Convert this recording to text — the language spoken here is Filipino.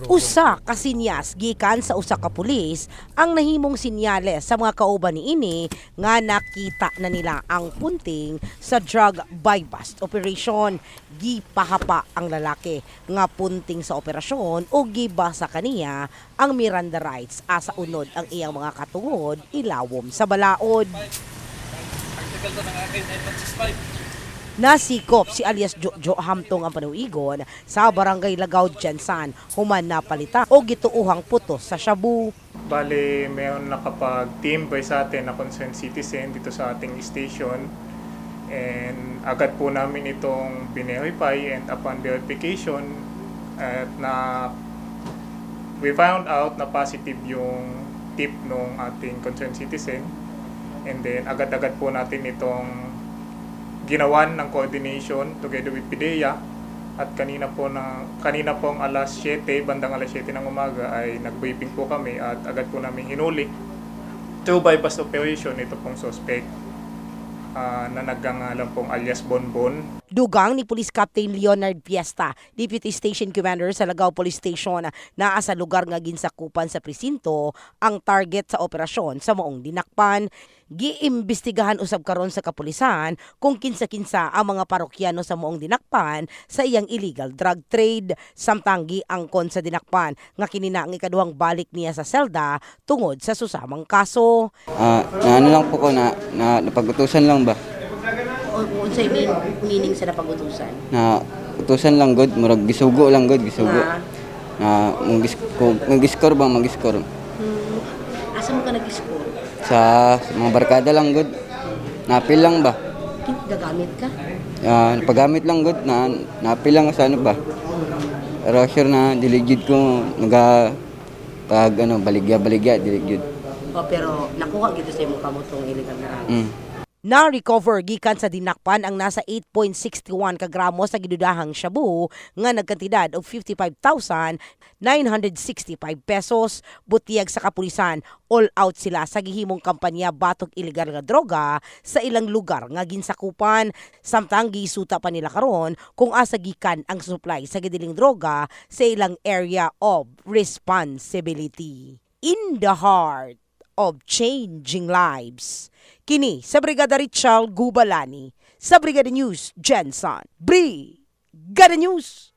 Usa ka sinyas gikan sa usa ka pulis ang nahimong sinyales sa mga kauban niini nga nakita na nila ang punting sa drug buy-bust operation. Gipahapa ang lalaki nga punting sa operasyon o gibasa kaniya ang Miranda rights asa unod ang iyang mga katungod ilawom sa balaod. Nasikop si alias Jojo hamtong ang panuigon sa barangay Lagaw Jensan human na palita o gituuhang putos sa shabu. Bale, mayroon nakapag-team-by sa atin na concerned citizen dito sa ating station. And agad po namin itong binerify and upon verification at we found out na positive yung tip ng ating concerned citizen. And then agad-agad po natin itong ginawan ng coordination together with PIDEA at kanina pong alas 7, bandang alas 7 ng umaga ay nag-briefing po kami at agad po namin hinuli through bypass operation ito pong suspect na nagngangalan pong alias Bonbon. Dugang ni Police Captain Leonard Fiesta, Deputy Station Commander sa Lagaw Police Station, naa sa lugar nga ginsakupan sa presinto ang target sa operasyon sa maong dinakpan. Giimbestigahan usab karon sa kapulisan kung kinsa-kinsa ang mga parokyano sa maong dinakpan sa iyang illegal drug trade. Samtang giangkon sa dinakpan nga kinina ang ikaduhang balik niya sa selda tungod sa susamang kaso. Ano lang po ko na napag-utusan lang ba? Unsay meaning sa napagutusan? Na utusan lang god, murag gisugo lang god, gisugo. Na mag-score ba, mag-score. Asa mo ka nag-score? Sa mga barkada lang god. Napil lang ba? Gagamit ka? Napagamit lang god, napil lang sa ano ba? Pero sure na diligid ko baligya diligid. Pero nakuha gito sa imong kamotong illegal na Na-recover gikan sa dinakpan ang nasa 8.61 kagramo sa gidudahang shabu nga nagkantidad og 55,965 pesos. Butiyag sa kapulisan, all out sila sa gihimong kampanya batok illegal nga droga sa ilang lugar nga ginsakupan. Samtang gisuta pa nila karon kung asa gikan ang supply sa gidiling droga sa ilang area of responsibility. In the heart of changing lives. Kini sa Brigada Richal Gubalani, sa Brigada News Jensen. Brigada News!